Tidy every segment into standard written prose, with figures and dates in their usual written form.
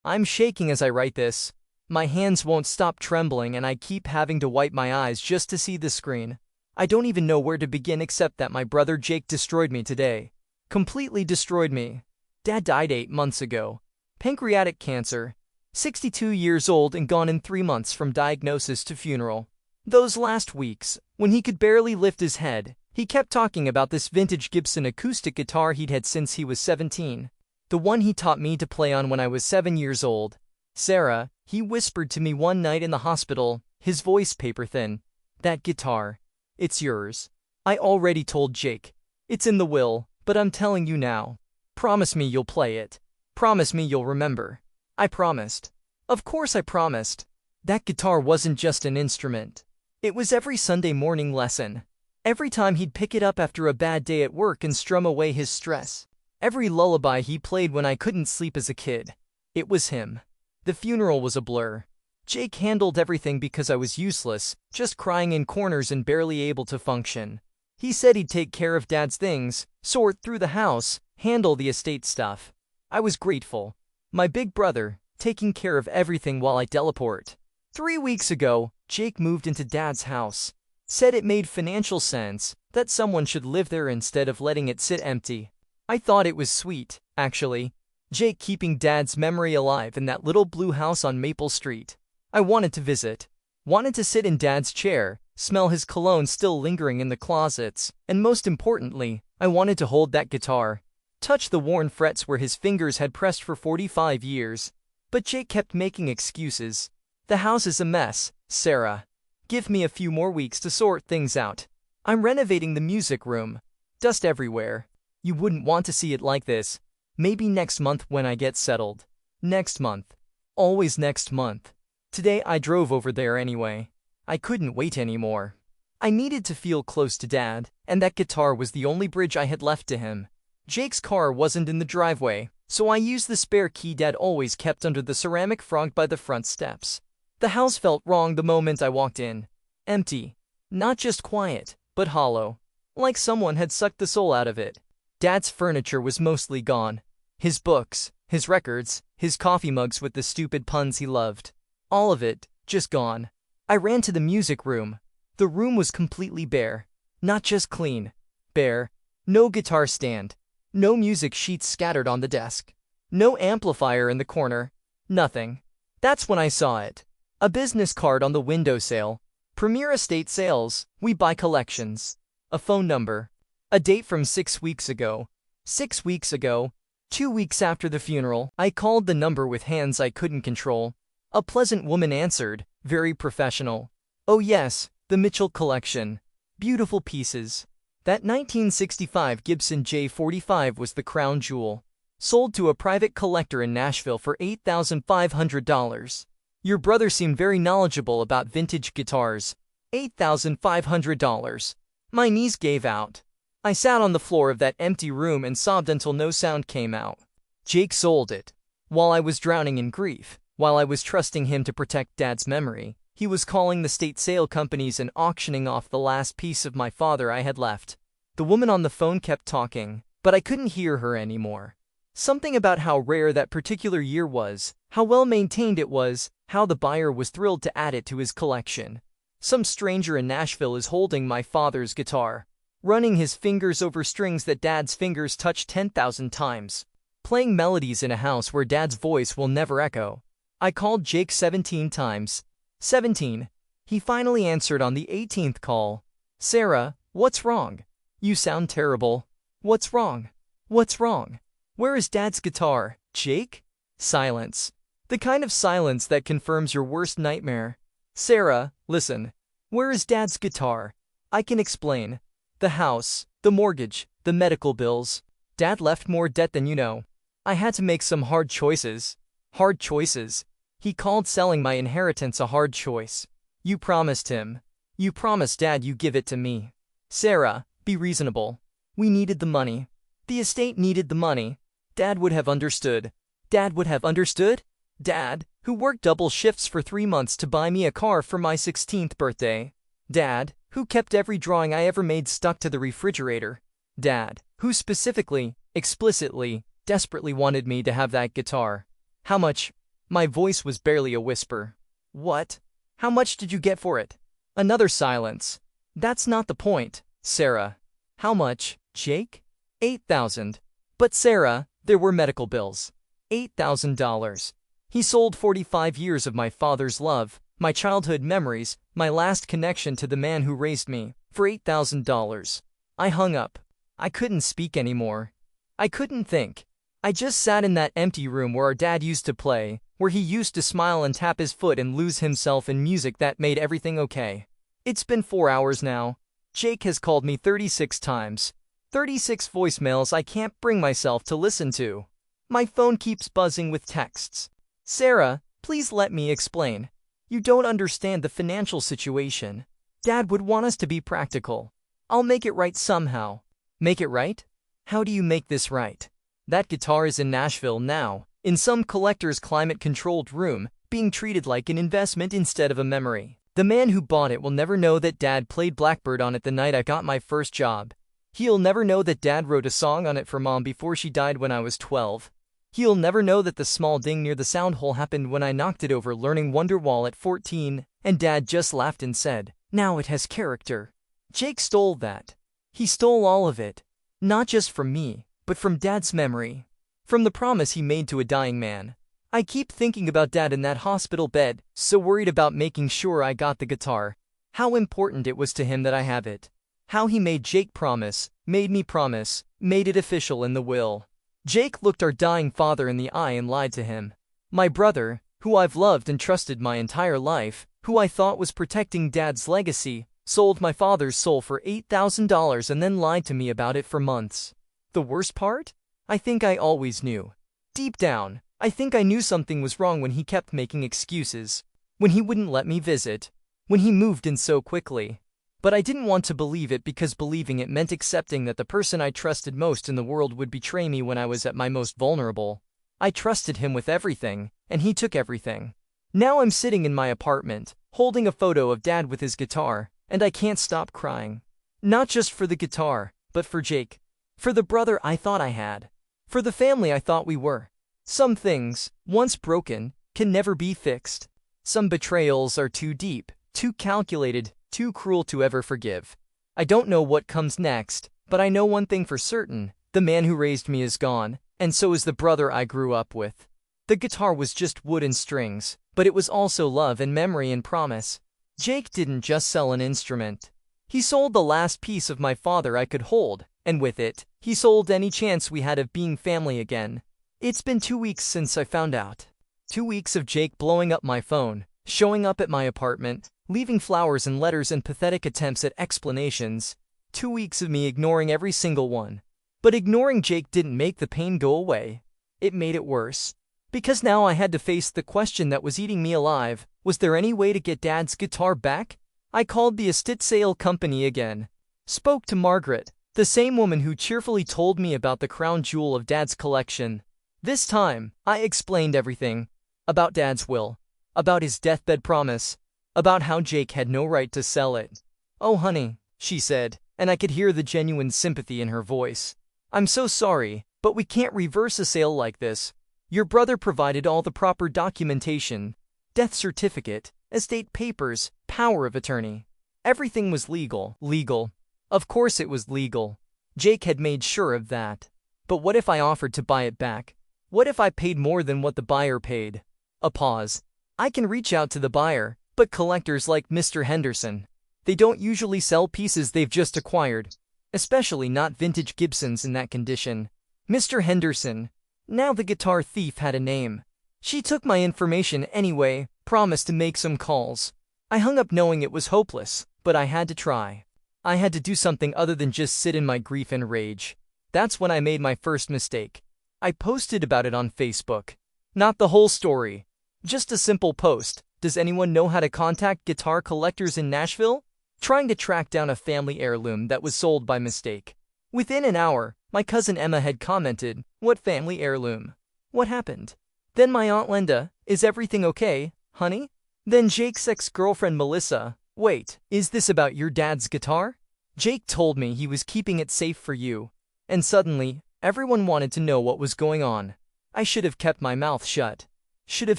I'm shaking as I write this. My hands won't stop trembling and I keep having to wipe my eyes just to see the screen. I don't even know where to begin except that my brother Jake destroyed me today. Completely destroyed me. Dad died 8 months ago. Pancreatic cancer. 62 years old and gone in 3 months from diagnosis to funeral. Those last weeks, when he could barely lift his head, he kept talking about this vintage Gibson acoustic guitar he'd had since he was 17. The one he taught me to play on when I was 7 years old. Sarah, he whispered to me one night in the hospital, his voice paper thin. That guitar. It's yours. I already told Jake. It's in the will, but I'm telling you now. Promise me you'll play it. Promise me you'll remember. I promised. Of course I promised. That guitar wasn't just an instrument. It was every Sunday morning lesson. Every time he'd pick it up after a bad day at work and strum away his stress. Every lullaby he played when I couldn't sleep as a kid. It was him. The funeral was a blur. Jake handled everything because I was useless, just crying in corners and barely able to function. He said he'd take care of Dad's things, sort through the house, handle the estate stuff. I was grateful. My big brother, taking care of everything while I teleport. 3 weeks ago, Jake moved into Dad's house. Said it made financial sense, that someone should live there instead of letting it sit empty. I thought it was sweet, actually. Jake keeping Dad's memory alive in that little blue house on Maple Street. I wanted to visit. Wanted to sit in Dad's chair, smell his cologne still lingering in the closets, and most importantly, I wanted to hold that guitar. Touch the worn frets where his fingers had pressed for 45 years. But Jake kept making excuses. The house is a mess, Sarah. Give me a few more weeks to sort things out. I'm renovating the music room. Dust everywhere. You wouldn't want to see it like this. Maybe next month when I get settled. Next month. Always next month. Today I drove over there anyway. I couldn't wait anymore. I needed to feel close to Dad, and that guitar was the only bridge I had left to him. Jake's car wasn't in the driveway, so I used the spare key Dad always kept under the ceramic frog by the front steps. The house felt wrong the moment I walked in. Empty. Not just quiet, but hollow. Like someone had sucked the soul out of it. Dad's furniture was mostly gone. His books, his records, his coffee mugs with the stupid puns he loved. All of it, just gone. I ran to the music room. The room was completely bare. Not just clean. Bare. No guitar stand. No music sheets scattered on the desk. No amplifier in the corner. Nothing. That's when I saw it. A business card on the windowsill. Premier Estate Sales, we buy collections. A phone number. A date from 6 weeks ago. 6 weeks ago. 2 weeks after the funeral. I called the number with hands I couldn't control. A pleasant woman answered, very professional. Oh yes, the Mitchell collection. Beautiful pieces. That 1965 Gibson J45 was the crown jewel. Sold to a private collector in Nashville for $8,500. Your brother seemed very knowledgeable about vintage guitars. $8,500. My knees gave out. I sat on the floor of that empty room and sobbed until no sound came out. Jake sold it. While I was drowning in grief, while I was trusting him to protect Dad's memory, he was calling the state sale companies and auctioning off the last piece of my father I had left. The woman on the phone kept talking, but I couldn't hear her anymore. Something about how rare that particular year was, how well maintained it was, how the buyer was thrilled to add it to his collection. Some stranger in Nashville is holding my father's guitar, running his fingers over strings that Dad's fingers touched 10,000 times, playing melodies in a house where Dad's voice will never echo. I called Jake 17 times. 17. He finally answered on the 18th call. Sarah, what's wrong? You sound terrible. What's wrong? What's wrong? Where is Dad's guitar, Jake? Silence. The kind of silence that confirms your worst nightmare. Sarah, listen. Where is Dad's guitar? I can explain. The house, the mortgage, the medical bills. Dad left more debt than you know. I had to make some hard choices. Hard choices. He called selling my inheritance a hard choice. You promised him. You promised Dad you give it to me. Sarah, be reasonable. We needed the money. The estate needed the money. Dad would have understood. Dad would have understood? Dad, who worked double shifts for 3 months to buy me a car for my 16th birthday. Dad, who kept every drawing I ever made stuck to the refrigerator. Dad, who specifically, explicitly, desperately wanted me to have that guitar. How much? My voice was barely a whisper. What? How much did you get for it? Another silence. That's not the point, Sarah. How much, Jake? 8,000. But Sarah, there were medical bills. $8,000. He sold 45 years of my father's love, my childhood memories, my last connection to the man who raised me, for $8,000. I hung up. I couldn't speak anymore. I couldn't think. I just sat in that empty room where our dad used to play, where he used to smile and tap his foot and lose himself in music that made everything okay. It's been 4 hours now. Jake has called me 36 times. 36 voicemails I can't bring myself to listen to. My phone keeps buzzing with texts. Sarah, please let me explain. You don't understand the financial situation. Dad would want us to be practical. I'll make it right somehow. Make it right? How do you make this right? That guitar is in Nashville now, in some collector's climate-controlled room, being treated like an investment instead of a memory. The man who bought it will never know that Dad played Blackbird on it the night I got my first job. He'll never know that Dad wrote a song on it for Mom before she died when I was 12. He'll never know that the small ding near the sound hole happened when I knocked it over learning Wonderwall at 14, and Dad just laughed and said, "Now it has character." Jake stole that. He stole all of it. Not just from me, but from Dad's memory. From the promise he made to a dying man. I keep thinking about Dad in that hospital bed, so worried about making sure I got the guitar. How important it was to him that I have it. How he made Jake promise, made me promise, made it official in the will. Jake looked our dying father in the eye and lied to him. My brother, who I've loved and trusted my entire life, who I thought was protecting Dad's legacy, sold my father's soul for $8,000 and then lied to me about it for months. The worst part? I think I always knew. Deep down, I think I knew something was wrong when he kept making excuses. When he wouldn't let me visit. When he moved in so quickly. But I didn't want to believe it because believing it meant accepting that the person I trusted most in the world would betray me when I was at my most vulnerable. I trusted him with everything, and he took everything. Now I'm sitting in my apartment, holding a photo of Dad with his guitar, and I can't stop crying. Not just for the guitar, but for Jake. For the brother I thought I had. For the family I thought we were. Some things, once broken, can never be fixed. Some betrayals are too deep, too calculated, too cruel to ever forgive. I don't know what comes next, but I know one thing for certain. The man who raised me is gone, and so is the brother I grew up with. The guitar was just wood and strings, but it was also love and memory and promise. Jake didn't just sell an instrument. He sold the last piece of my father I could hold, and with it, he sold any chance we had of being family again. It's been 2 weeks since I found out. 2 weeks of Jake blowing up my phone, showing up at my apartment, leaving flowers and letters and pathetic attempts at explanations. 2 weeks of me ignoring every single one. But ignoring Jake didn't make the pain go away. It made it worse. Because now I had to face the question that was eating me alive. Was there any way to get Dad's guitar back? I called the estate sale company again. Spoke to Margaret, the same woman who cheerfully told me about the crown jewel of Dad's collection. This time, I explained everything. About Dad's will. About his deathbed promise. About how Jake had no right to sell it. "Oh honey," she said, and I could hear the genuine sympathy in her voice. "I'm so sorry, but we can't reverse a sale like this. Your brother provided all the proper documentation. Death certificate, estate papers, power of attorney. Everything was legal. Legal. Of course it was legal. Jake had made sure of that. But what if I offered to buy it back? What if I paid more than what the buyer paid?" A pause. I can reach out to the buyer, but collectors like Mr. Henderson, they don't usually sell pieces they've just acquired. Especially not vintage Gibsons in that condition. Mr. Henderson. Now the guitar thief had a name. She took my information anyway, promised to make some calls. I hung up knowing it was hopeless, but I had to try. I had to do something other than just sit in my grief and rage. That's when I made my first mistake. I posted about it on Facebook. Not the whole story. Just a simple post. Does anyone know how to contact guitar collectors in Nashville? Trying to track down a family heirloom that was sold by mistake. Within an hour, my cousin Emma had commented, "What family heirloom? What happened?" Then my Aunt Linda, "Is everything okay, honey?" Then Jake's ex-girlfriend Melissa, "Wait, is this about your dad's guitar? Jake told me he was keeping it safe for you." And suddenly, everyone wanted to know what was going on. I should have kept my mouth shut. Should have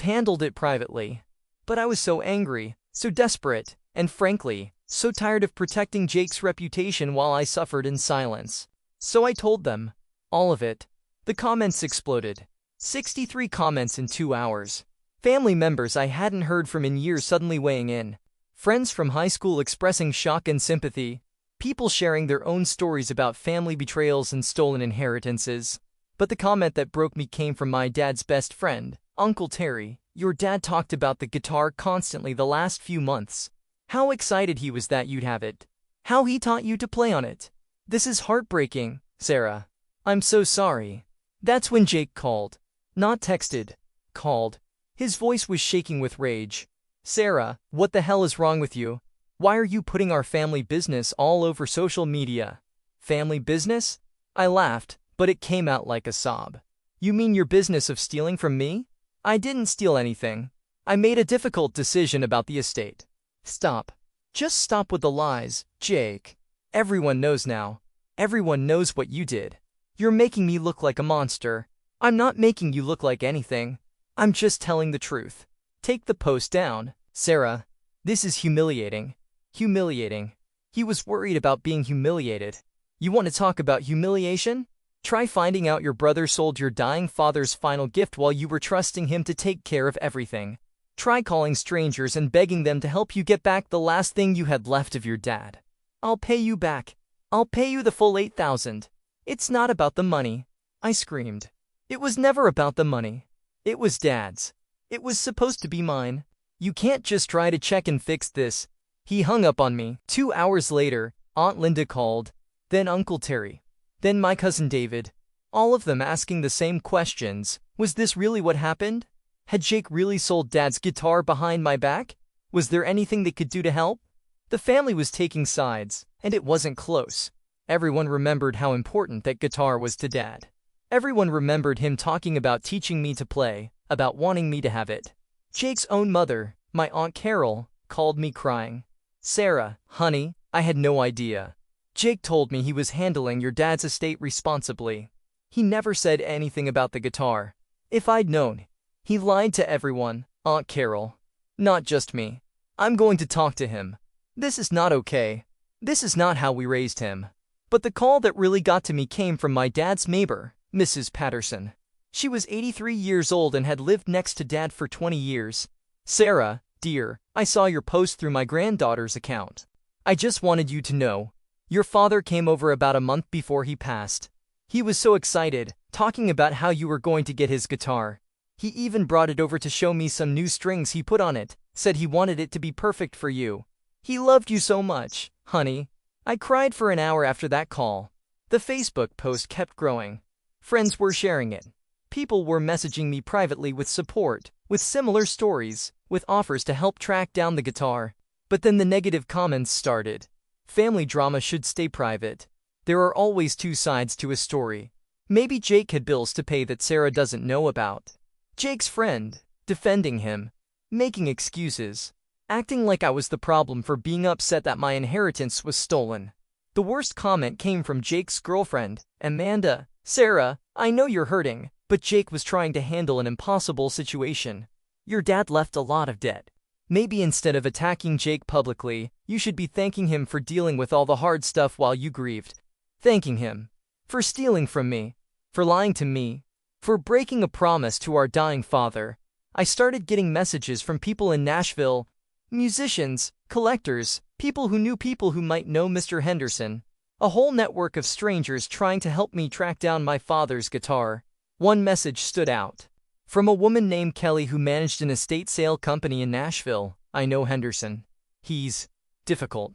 handled it privately. But I was so angry, so desperate, and frankly, so tired of protecting Jake's reputation while I suffered in silence. So I told them. All of it. The comments exploded. 63 comments in 2 hours. Family members I hadn't heard from in years suddenly weighing in. Friends from high school expressing shock and sympathy. People sharing their own stories about family betrayals and stolen inheritances. But the comment that broke me came from my dad's best friend, Uncle Terry. Your dad talked about the guitar constantly the last few months. How excited he was that you'd have it. How he taught you to play on it. This is heartbreaking, Sarah. I'm so sorry. That's when Jake called. Not texted. Called. His voice was shaking with rage. Sarah, what the hell is wrong with you? Why are you putting our family business all over social media? Family business? I laughed, but it came out like a sob. You mean your business of stealing from me? I didn't steal anything. I made a difficult decision about the estate. Stop. Just stop with the lies, Jake. Everyone knows now. Everyone knows what you did. You're making me look like a monster. I'm not making you look like anything. I'm just telling the truth. Take the post down, Sarah. This is humiliating. Humiliating. He was worried about being humiliated. You want to talk about humiliation? Try finding out your brother sold your dying father's final gift while you were trusting him to take care of everything. Try calling strangers and begging them to help you get back the last thing you had left of your dad. I'll pay you back. I'll pay you the full 8,000. It's not about the money. I screamed. It was never about the money. It was Dad's. It was supposed to be mine. You can't just try to check and fix this. He hung up on me. 2 hours later, Aunt Linda called. Then Uncle Terry. Then my cousin David. All of them asking the same questions. Was this really what happened? Had Jake really sold Dad's guitar behind my back? Was there anything they could do to help? The family was taking sides, and it wasn't close. Everyone remembered how important that guitar was to Dad. Everyone remembered him talking about teaching me to play, about wanting me to have it. Jake's own mother, my Aunt Carol, called me crying. Sarah, honey, I had no idea. Jake told me he was handling your dad's estate responsibly. He never said anything about the guitar. If I'd known. He lied to everyone, Aunt Carol. Not just me. I'm going to talk to him. This is not okay. This is not how we raised him. But the call that really got to me came from my dad's neighbor, Mrs. Patterson. She was 83 years old and had lived next to Dad for 20 years. Sarah, dear, I saw your post through my granddaughter's account. I just wanted you to know. Your father came over about a month before he passed. He was so excited, talking about how you were going to get his guitar. He even brought it over to show me some new strings he put on it, said he wanted it to be perfect for you. He loved you so much, honey. I cried for an hour after that call. The Facebook post kept growing. Friends were sharing it. People were messaging me privately with support, with similar stories, with offers to help track down the guitar. But then the negative comments started. Family drama should stay private. There are always two sides to a story. Maybe Jake had bills to pay that Sarah doesn't know about. Jake's friend, defending him, making excuses, acting like I was the problem for being upset that my inheritance was stolen. The worst comment came from Jake's girlfriend, Amanda. Sarah, I know you're hurting, but Jake was trying to handle an impossible situation. Your dad left a lot of debt. Maybe instead of attacking Jake publicly, you should be thanking him for dealing with all the hard stuff while you grieved. Thanking him. For stealing from me. For lying to me. For breaking a promise to our dying father. I started getting messages from people in Nashville. Musicians, collectors, people who might know Mr. Henderson. A whole network of strangers trying to help me track down my father's guitar. One message stood out. From a woman named Kelly who managed an estate sale company in Nashville. I know Henderson. He's difficult.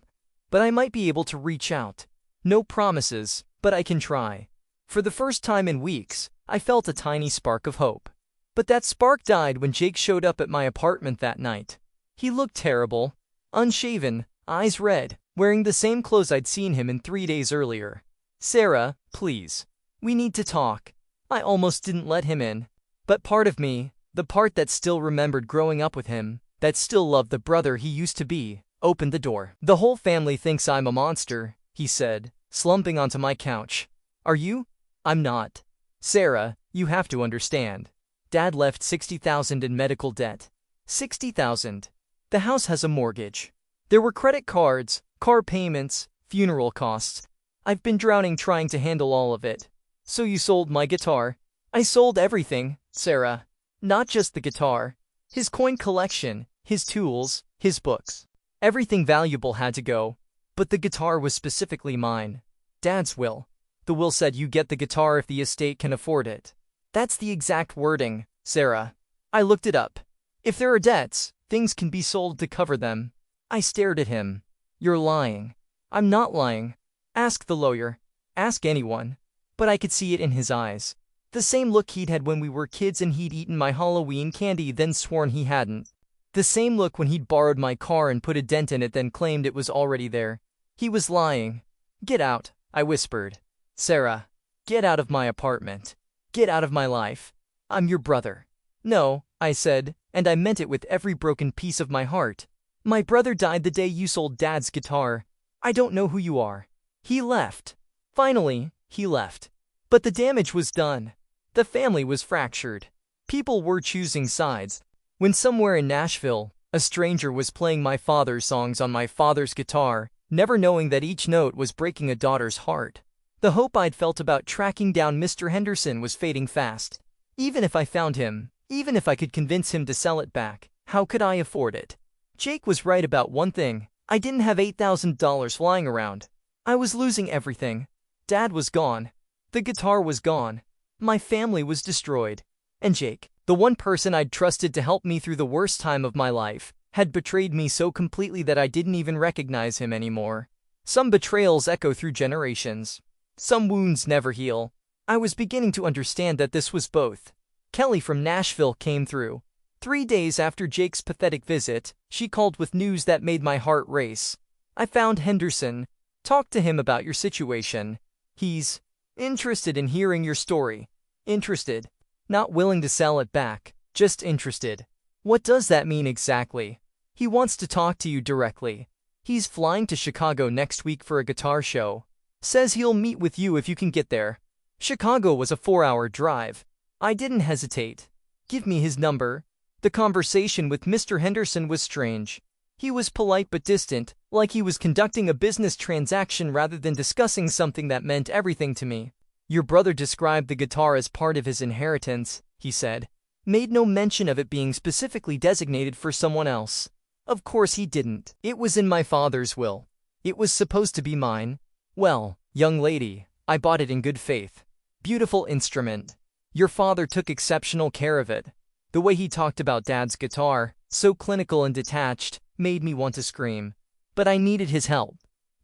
But I might be able to reach out. No promises, but I can try. For the first time in weeks, I felt a tiny spark of hope. But that spark died when Jake showed up at my apartment that night. He looked terrible. Unshaven, eyes red, wearing the same clothes I'd seen him in 3 days earlier. Sarah, please. We need to talk. I almost didn't let him in. But part of me, the part that still remembered growing up with him, that still loved the brother he used to be, opened the door. The whole family thinks I'm a monster, he said, slumping onto my couch. Are you? I'm not. Sarah, you have to understand. Dad left 60,000 in medical debt. 60,000. The house has a mortgage. There were credit cards, car payments, funeral costs. I've been drowning trying to handle all of it. So you sold my guitar? I sold everything, Sarah. Not just the guitar. His coin collection, his tools, his books. Everything valuable had to go. But the guitar was specifically mine. Dad's will. The will said you get the guitar if the estate can afford it. That's the exact wording, Sarah. I looked it up. If there are debts, things can be sold to cover them. I stared at him. You're lying. I'm not lying. Ask the lawyer. Ask anyone. But I could see it in his eyes. The same look he'd had when we were kids and he'd eaten my Halloween candy then sworn he hadn't. The same look when he'd borrowed my car and put a dent in it then claimed it was already there. He was lying. Get out, I whispered. Sarah, get out of my apartment. Get out of my life. I'm your brother. No, I said, and I meant it with every broken piece of my heart. My brother died the day you sold Dad's guitar. I don't know who you are. He left. Finally, he left. But the damage was done. The family was fractured. People were choosing sides. When somewhere in Nashville, a stranger was playing my father's songs on my father's guitar, never knowing that each note was breaking a daughter's heart. The hope I'd felt about tracking down Mr. Henderson was fading fast. Even if I found him, even if I could convince him to sell it back, how could I afford it? Jake was right about one thing. I didn't have $8,000 flying around. I was losing everything. Dad was gone. The guitar was gone. My family was destroyed. And Jake, the one person I'd trusted to help me through the worst time of my life, had betrayed me so completely that I didn't even recognize him anymore. Some betrayals echo through generations. Some wounds never heal. I was beginning to understand that this was both. Kelly from Nashville came through. 3 days after Jake's pathetic visit, she called with news that made my heart race. I found Henderson. Talked to him about your situation. He's interested in hearing your story. Interested. Not willing to sell it back, just interested. What does that mean exactly? He wants to talk to you directly. He's flying to Chicago next week for a guitar show. Says he'll meet with you if you can get there. Chicago was a 4-hour drive. I didn't hesitate. Give me his number. The conversation with Mr. Henderson was strange. He was polite but distant, like he was conducting a business transaction rather than discussing something that meant everything to me. Your brother described the guitar as part of his inheritance, he said. Made no mention of it being specifically designated for someone else. Of course he didn't. It was in my father's will. It was supposed to be mine. Well, young lady, I bought it in good faith. Beautiful instrument. Your father took exceptional care of it. The way he talked about Dad's guitar, so clinical and detached, made me want to scream. But I needed his help.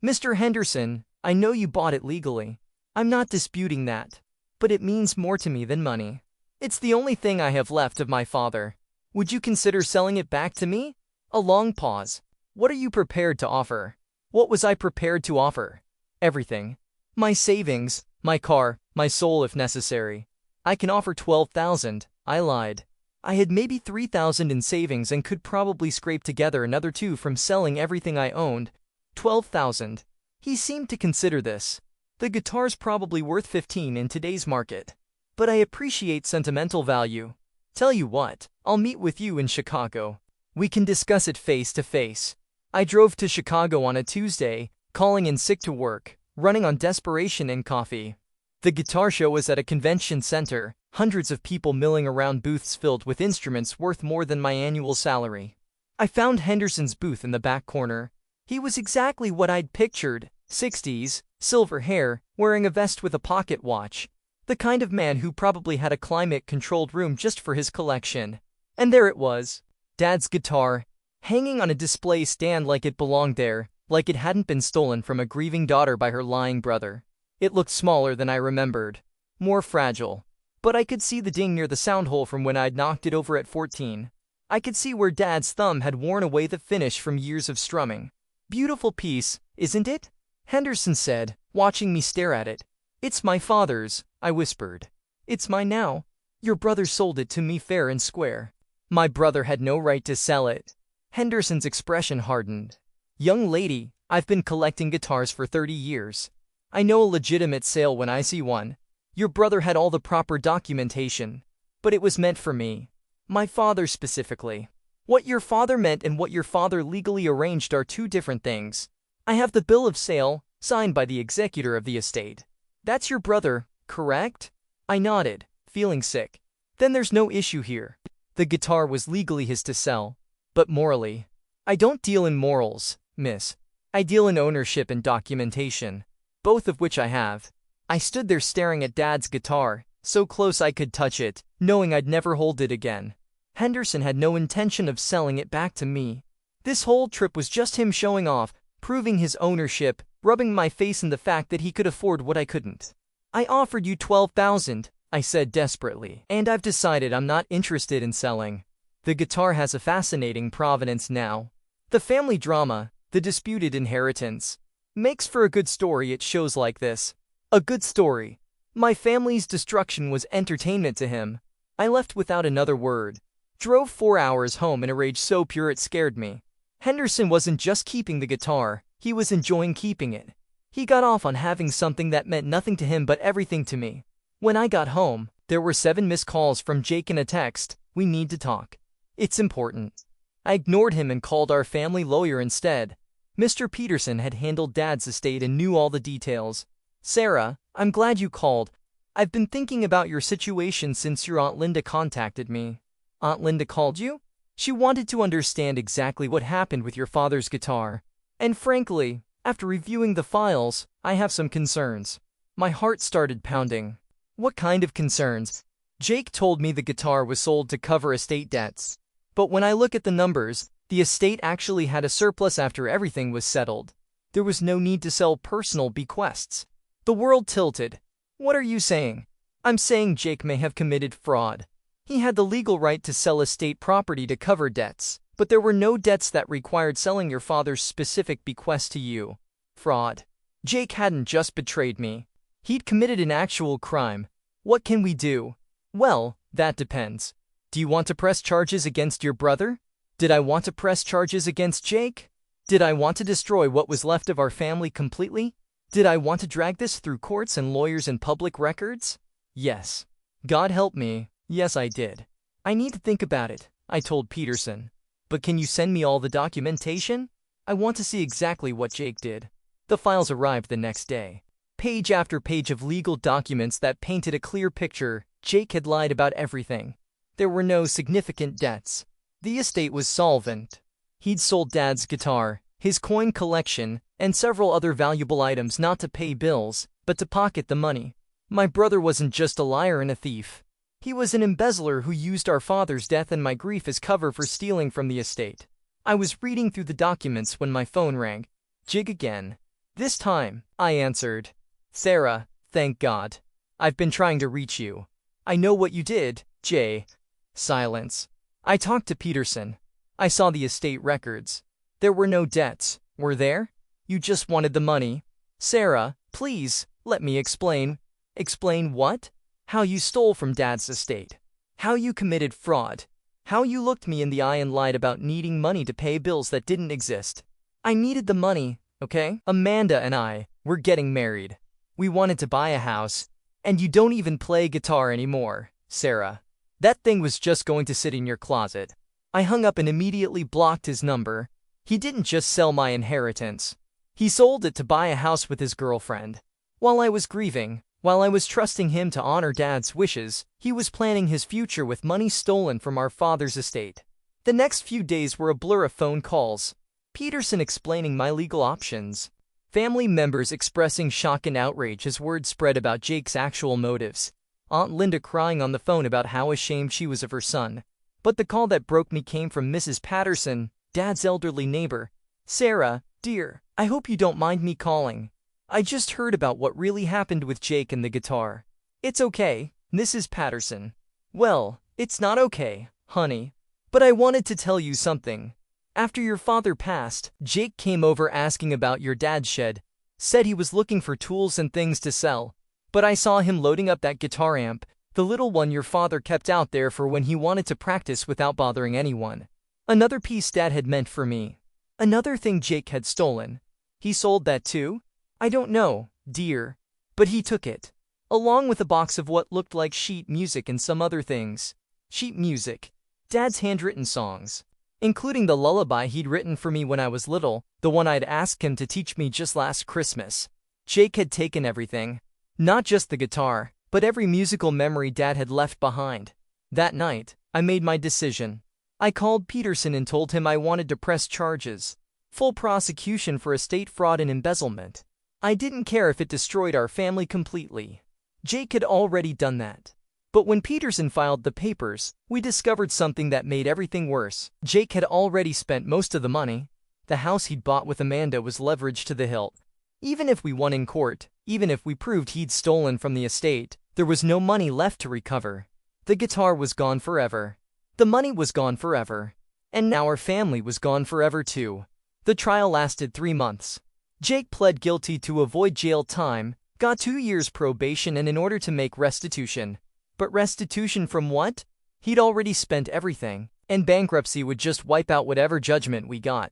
Mr. Henderson, I know you bought it legally. I'm not disputing that. But it means more to me than money. It's the only thing I have left of my father. Would you consider selling it back to me? A long pause. What are you prepared to offer? What was I prepared to offer? Everything. My savings, my car, my soul if necessary. I can offer 12,000, I lied. I had maybe 3,000 in savings and could probably scrape together another 2 from selling everything I owned. 12,000. He seemed to consider this. The guitar's probably worth 15 in today's market. But I appreciate sentimental value. Tell you what, I'll meet with you in Chicago. We can discuss it face to face. I drove to Chicago on a Tuesday, calling in sick to work, running on desperation and coffee. The guitar show was at a convention center, hundreds of people milling around booths filled with instruments worth more than my annual salary. I found Henderson's booth in the back corner. He was exactly what I'd pictured, 60s, silver hair, wearing a vest with a pocket watch. The kind of man who probably had a climate-controlled room just for his collection. And there it was, Dad's guitar, hanging on a display stand like it belonged there, like it hadn't been stolen from a grieving daughter by her lying brother. It looked smaller than I remembered, more fragile. But I could see the ding near the sound hole from when I'd knocked it over at 14. I could see where Dad's thumb had worn away the finish from years of strumming. Beautiful piece, isn't it? Henderson said, watching me stare at it. It's my father's, I whispered. It's mine now. Your brother sold it to me fair and square. My brother had no right to sell it. Henderson's expression hardened. Young lady, I've been collecting guitars for 30 years. I know a legitimate sale when I see one. Your brother had all the proper documentation. But it was meant for me. My father specifically. What your father meant and what your father legally arranged are two different things. I have the bill of sale, signed by the executor of the estate. That's your brother, correct? I nodded, feeling sick. Then there's no issue here. The guitar was legally his to sell. But morally, I don't deal in morals, miss. I deal in ownership and documentation, both of which I have. I stood there staring at Dad's guitar, so close I could touch it, knowing I'd never hold it again. Henderson had no intention of selling it back to me. This whole trip was just him showing off, proving his ownership, rubbing my face in the fact that he could afford what I couldn't. I offered you $12,000, I said desperately, and I've decided I'm not interested in selling. The guitar has a fascinating provenance now. The family drama, the disputed inheritance, makes for a good story at shows like this. A good story. My family's destruction was entertainment to him. I left without another word. Drove 4 hours home in a rage so pure it scared me. Henderson wasn't just keeping the guitar, he was enjoying keeping it. He got off on having something that meant nothing to him but everything to me. When I got home, there were 7 missed calls from Jake and a text, "We need to talk. It's important." I ignored him and called our family lawyer instead. Mr. Peterson had handled Dad's estate and knew all the details. "Sarah, I'm glad you called. I've been thinking about your situation since your Aunt Linda contacted me." "Aunt Linda called you?" "She wanted to understand exactly what happened with your father's guitar. And frankly, after reviewing the files, I have some concerns." My heart started pounding. "What kind of concerns?" "Jake told me the guitar was sold to cover estate debts. But when I look at the numbers, the estate actually had a surplus after everything was settled. There was no need to sell personal bequests." The world tilted. "What are you saying?" "I'm saying Jake may have committed fraud. He had the legal right to sell estate property to cover debts, but there were no debts that required selling your father's specific bequest to you. Fraud. Jake hadn't just betrayed me. He'd committed an actual crime. What can we do?" "Well, that depends. Do you want to press charges against your brother? Did I want to press charges against Jake? Did I want to destroy what was left of our family completely? Did I want to drag this through courts and lawyers and public records? Yes. God help me, yes I did. I need to think about it, I told Peterson. But can you send me all the documentation? I want to see exactly what Jake did. The files arrived the next day. Page after page of legal documents that painted a clear picture. Jake had lied about everything. There were no significant debts. The estate was solvent. He'd sold Dad's guitar, his coin collection, and several other valuable items not to pay bills, but to pocket the money. My brother wasn't just a liar and a thief. He was an embezzler who used our father's death and my grief as cover for stealing from the estate. I was reading through the documents when my phone rang. Jig again. This time, I answered. "Sarah, thank God. I've been trying to reach you. I know what you did, Jay." Silence. I talked to Peterson. I saw the estate records. There were no debts, were there? You just wanted the money. "Sarah, please, let me explain." "Explain what?" "How you stole from Dad's estate. How you committed fraud. How you looked me in the eye and lied about needing money to pay bills that didn't exist. I needed the money, okay? Amanda and I were getting married. We wanted to buy a house. And you don't even play guitar anymore, Sarah. That thing was just going to sit in your closet." I hung up and immediately blocked his number. He didn't just sell my inheritance. He sold it to buy a house with his girlfriend. While I was grieving, while I was trusting him to honor Dad's wishes, he was planning his future with money stolen from our father's estate. The next few days were a blur of phone calls. Peterson explaining my legal options. Family members expressing shock and outrage as word spread about Jake's actual motives. Aunt Linda crying on the phone about how ashamed she was of her son. But the call that broke me came from Mrs. Patterson, Dad's elderly neighbor. "Sarah, dear, I hope you don't mind me calling. I just heard about what really happened with Jake and the guitar." "It's okay, Mrs. Patterson." "Well, it's not okay, honey. But I wanted to tell you something. After your father passed, Jake came over asking about your dad's shed. Said he was looking for tools and things to sell. But I saw him loading up that guitar amp, the little one your father kept out there for when he wanted to practice without bothering anyone. Another piece Dad had meant for me. Another thing Jake had stolen. He sold that too? I don't know, dear. But he took it. along with a box of what looked like sheet music and some other things. Sheet music. Dad's handwritten songs, including the lullaby he'd written for me when I was little, the one I'd asked him to teach me just last Christmas. Jake had taken everything. Not just the guitar, but every musical memory Dad had left behind. That night, I made my decision. I called Peterson and told him I wanted to press charges. Full prosecution for estate fraud and embezzlement. I didn't care if it destroyed our family completely. Jake had already done that. But when Peterson filed the papers, we discovered something that made everything worse. Jake had already spent most of the money. The house he'd bought with Amanda was leveraged to the hilt. Even if we won in court, even if we proved he'd stolen from the estate, there was no money left to recover. The guitar was gone forever. The money was gone forever. And now our family was gone forever too. The trial lasted 3 months. Jake pled guilty to avoid jail time, got 2 years probation and in order to make restitution. But restitution from what? He'd already spent everything, and bankruptcy would just wipe out whatever judgment we got.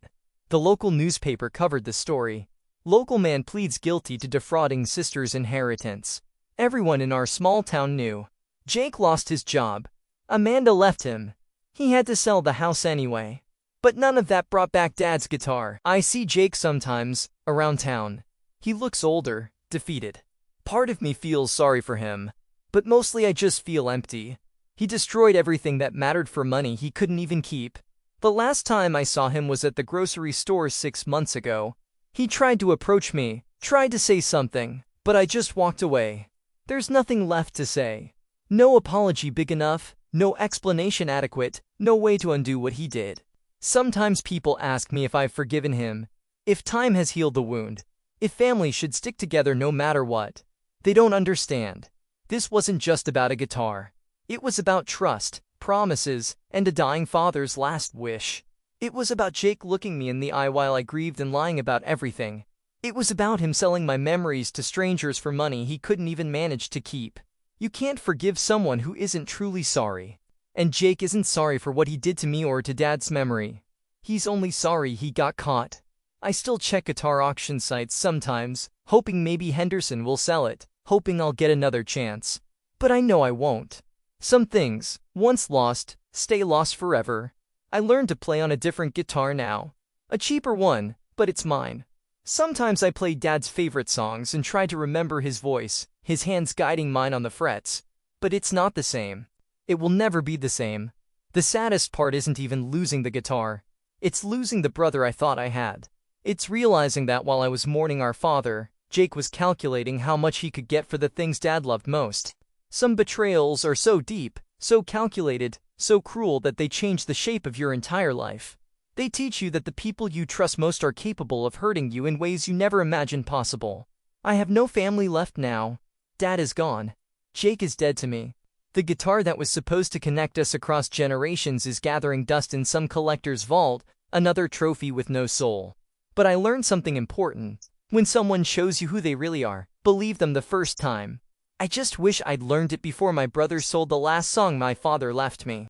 The local newspaper covered the story. Local man pleads guilty to defrauding sister's inheritance. Everyone in our small town knew. Jake lost his job. Amanda left him. He had to sell the house anyway. But none of that brought back Dad's guitar. I see Jake sometimes, around town. He looks older, defeated. Part of me feels sorry for him. But mostly I just feel empty. He destroyed everything that mattered for money he couldn't even keep. The last time I saw him was at the grocery store 6 months ago. He tried to approach me, tried to say something, but I just walked away. There's nothing left to say. No apology big enough, no explanation adequate, no way to undo what he did. Sometimes people ask me if I've forgiven him, if time has healed the wound, if families should stick together no matter what. They don't understand. This wasn't just about a guitar. It was about trust, promises, and a dying father's last wish. It was about Jake looking me in the eye while I grieved and lying about everything. It was about him selling my memories to strangers for money he couldn't even manage to keep. You can't forgive someone who isn't truly sorry. And Jake isn't sorry for what he did to me or to Dad's memory. He's only sorry he got caught. I still check guitar auction sites sometimes, hoping maybe Henderson will sell it, hoping I'll get another chance. But I know I won't. Some things, once lost, stay lost forever. I learned to play on a different guitar now. A cheaper one, but it's mine. Sometimes I play Dad's favorite songs and try to remember his voice, his hands guiding mine on the frets. But it's not the same. It will never be the same. The saddest part isn't even losing the guitar. It's losing the brother I thought I had. It's realizing that while I was mourning our father, Jake was calculating how much he could get for the things Dad loved most. Some betrayals are so deep, so calculated, so cruel that they change the shape of your entire life. They teach you that the people you trust most are capable of hurting you in ways you never imagined possible. I have no family left now. Dad is gone. Jake is dead to me. The guitar that was supposed to connect us across generations is gathering dust in some collector's vault, another trophy with no soul. But I learned something important. When someone shows you who they really are, believe them the first time. I just wish I'd learned it before my brother sold the last song my father left me.